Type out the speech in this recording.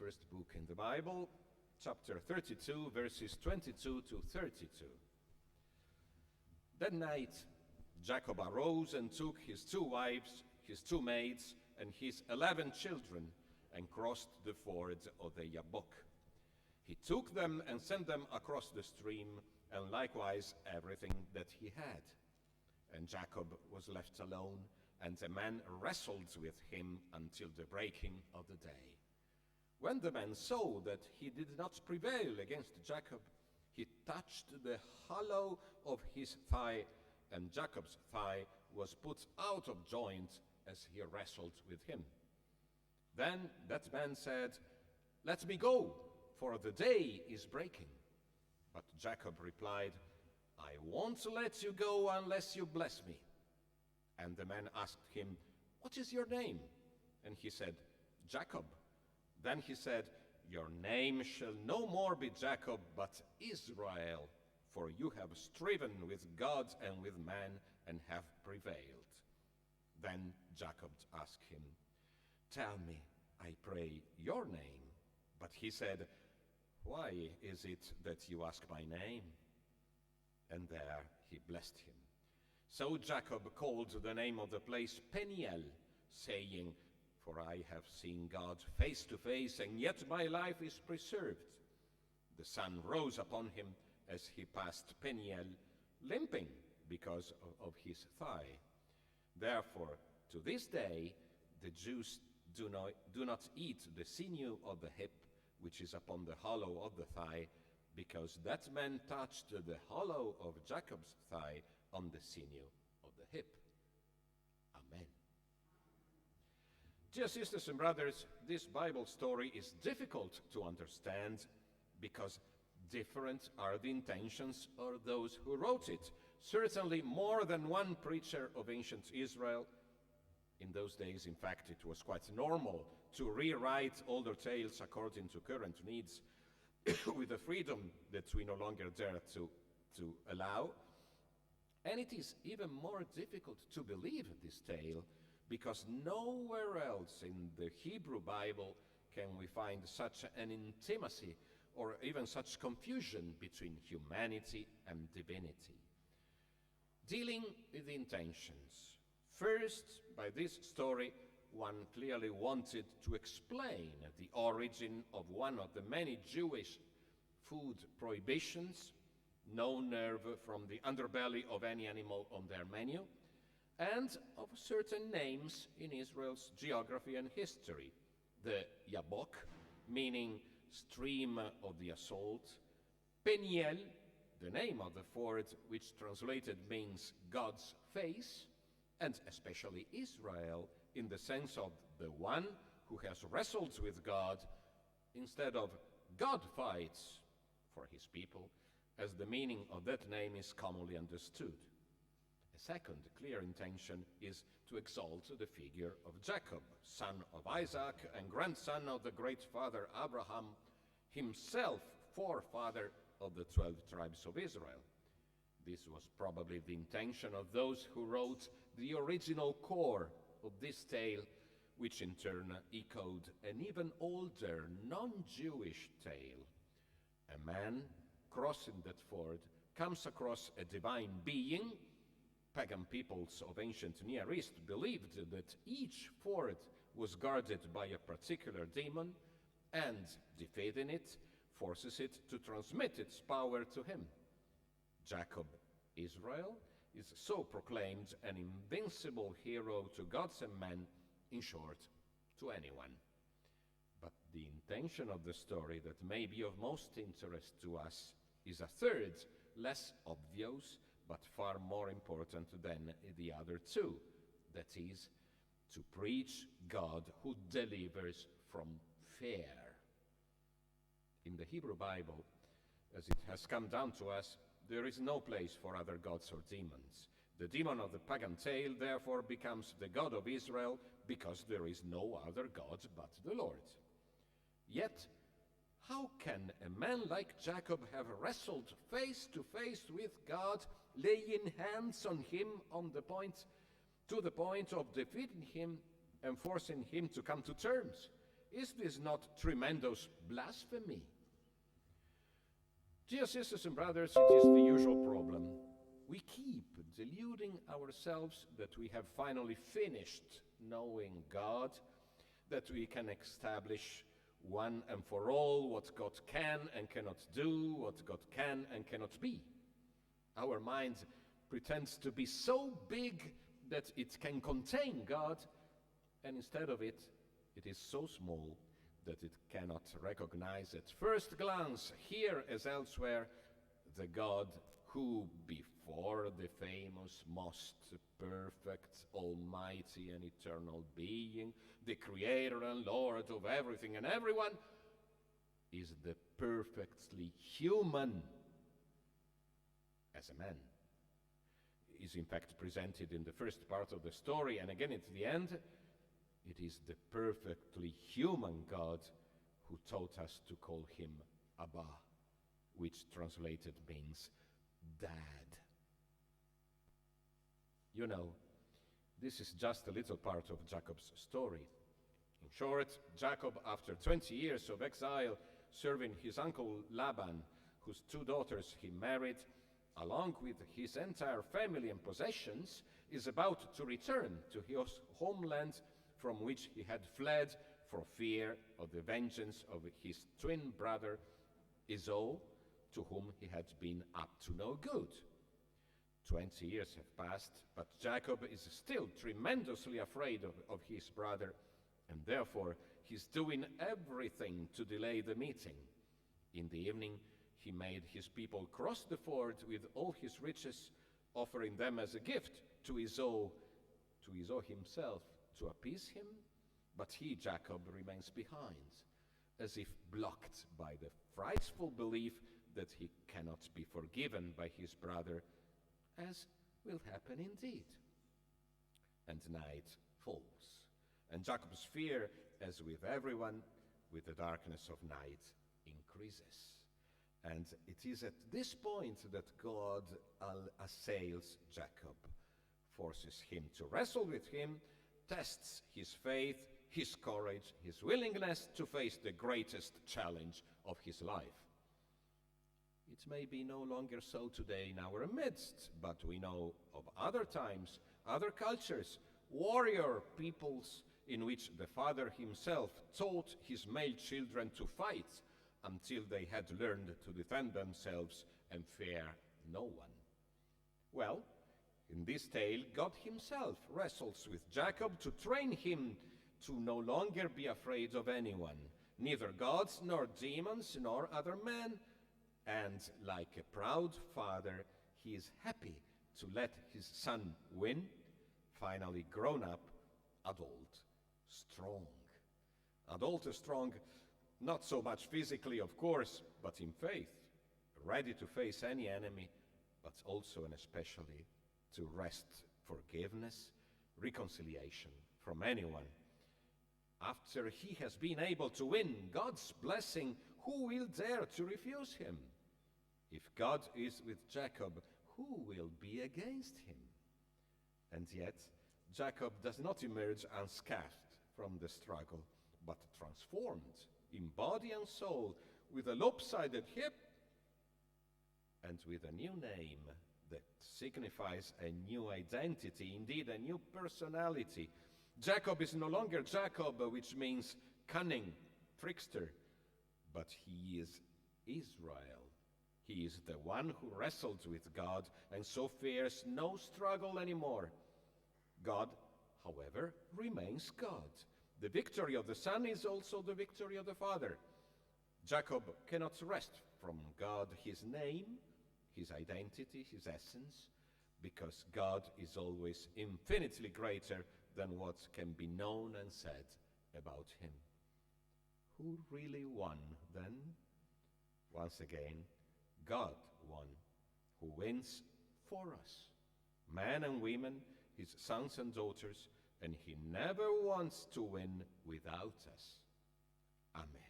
first book in the Bible, chapter 32, verses 22 to 32. That night, Jacob arose and took his 2 wives, his 2 maids, and his 11 children, and crossed the ford of the Jabbok. He took them and sent them across the stream, and likewise everything that he had. And Jacob was left alone, and a man wrestled with him until the breaking of the day. When the man saw that he did not prevail against Jacob, he touched the hollow of his thigh, and Jacob's thigh was put out of joint as he wrestled with him. Then that man said, "Let me go, for the day is breaking." But Jacob replied, "I won't let you go unless you bless me." And the man asked him, "What is your name?" And he said, "Jacob." Then he said, "Your name shall no more be Jacob, but Israel, for you have striven with God and with man and have prevailed." Then Jacob asked him, "Tell me, I pray, your name." But he said, "Why is it that you ask my name?" And there he blessed him. So Jacob called the name of the place Peniel, saying, "For I have seen God face to face, and yet my life is preserved." The sun rose upon him as he passed Peniel, limping because of his thigh. Therefore, to this day, the Jews do not eat the sinew of the hip, which is upon the hollow of the thigh, because that man touched the hollow of Jacob's thigh on the sinew of the hip. Amen. Dear sisters and brothers, this Bible story is difficult to understand because different are the intentions of those who wrote it. Certainly more than one preacher of ancient Israel. In those days, in fact, it was quite normal to rewrite older tales according to current needs with the freedom that we no longer dare to allow. And it is even more difficult to believe this tale because nowhere else in the Hebrew Bible can we find such an intimacy or even such confusion between humanity and divinity. Dealing with the intentions. First, by this story, one clearly wanted to explain the origin of one of the many Jewish food prohibitions, no nerve from the underbelly of any animal on their menu, and of certain names in Israel's geography and history. The Jabbok, meaning stream of the assault, Peniel, the name of the ford, which translated means God's face, and especially Israel, in the sense of the one who has wrestled with God, instead of God fights for his people, as the meaning of that name is commonly understood. A second clear intention is to exalt the figure of Jacob, son of Isaac and grandson of the great father Abraham, himself forefather of the 12 tribes of Israel. This was probably the intention of those who wrote the original core of this tale, which in turn echoed an even older, non-Jewish tale. A man crossing that ford comes across a divine being. Pagan peoples of ancient Near East believed that each ford was guarded by a particular demon, and defeating it forces it to transmit its power to him. Jacob, Israel, is so proclaimed an invincible hero to gods and men, in short, to anyone. But the intention of the story that may be of most interest to us is a third, less obvious, but far more important than the other two. That is, to preach God who delivers from fear. In the Hebrew Bible, as it has come down to us, there is no place for other gods or demons. The demon of the pagan tale therefore becomes the God of Israel because there is no other God but the Lord. Yet, how can a man like Jacob have wrestled face to face with God, laying hands on him to the point of defeating him and forcing him to come to terms? Is this not tremendous blasphemy? Dear sisters and brothers, it is the usual problem. We keep deluding ourselves that we have finally finished knowing God, that we can establish one and for all what God can and cannot do, what God can and cannot be. Our mind pretends to be so big that it can contain God, and instead of it, it is so small that it cannot recognize at first glance, here as elsewhere, the God who, before the famous, most perfect, almighty and eternal being, the creator and Lord of everything and everyone, is the perfectly human as a man. Is in fact presented in the first part of the story, and again at the end. It is the perfectly human God who taught us to call him Abba, which translated means Dad. You know, this is just a little part of Jacob's story. In short, Jacob, after 20 years of exile, serving his uncle Laban, whose 2 daughters he married, along with his entire family and possessions, is about to return to his homeland from which he had fled for fear of the vengeance of his twin brother Esau, to whom he had been up to no good. 20 years have passed, but Jacob is still tremendously afraid of his brother, and therefore he's doing everything to delay the meeting. In the evening, he made his people cross the ford with all his riches, offering them as a gift to Esau himself, to appease him, but he, Jacob, remains behind, as if blocked by the frightful belief that he cannot be forgiven by his brother, as will happen indeed. And night falls, and Jacob's fear, as with everyone, with the darkness of night, increases. And it is at this point that God assails Jacob, forces him to wrestle with him, tests his faith, his courage, his willingness to face the greatest challenge of his life. It may be no longer so today in our midst, but we know of other times, other cultures, warrior peoples in which the father himself taught his male children to fight until they had learned to defend themselves and fear no one. Well, in this tale, God himself wrestles with Jacob to train him to no longer be afraid of anyone, neither gods nor demons nor other men. And like a proud father, he is happy to let his son win, finally grown up, adult, strong. Adult strong, not so much physically, of course, but in faith, ready to face any enemy, but also and especially to wrest forgiveness, reconciliation from anyone. After he has been able to win God's blessing, who will dare to refuse him? If God is with Jacob, who will be against him? And yet, Jacob does not emerge unscathed from the struggle, but transformed in body and soul, with a lopsided hip and with a new name that signifies a new identity, indeed a new personality. Jacob is no longer Jacob, which means cunning, trickster, but he is Israel. He is the one who wrestled with God and so fears no struggle anymore. God, however, remains God. The victory of the Son is also the victory of the Father. Jacob cannot wrest from God his name, his identity, his essence, because God is always infinitely greater than what can be known and said about him. Who really won then? Once again, God won, who wins for us, men and women, his sons and daughters, and he never wants to win without us. Amen.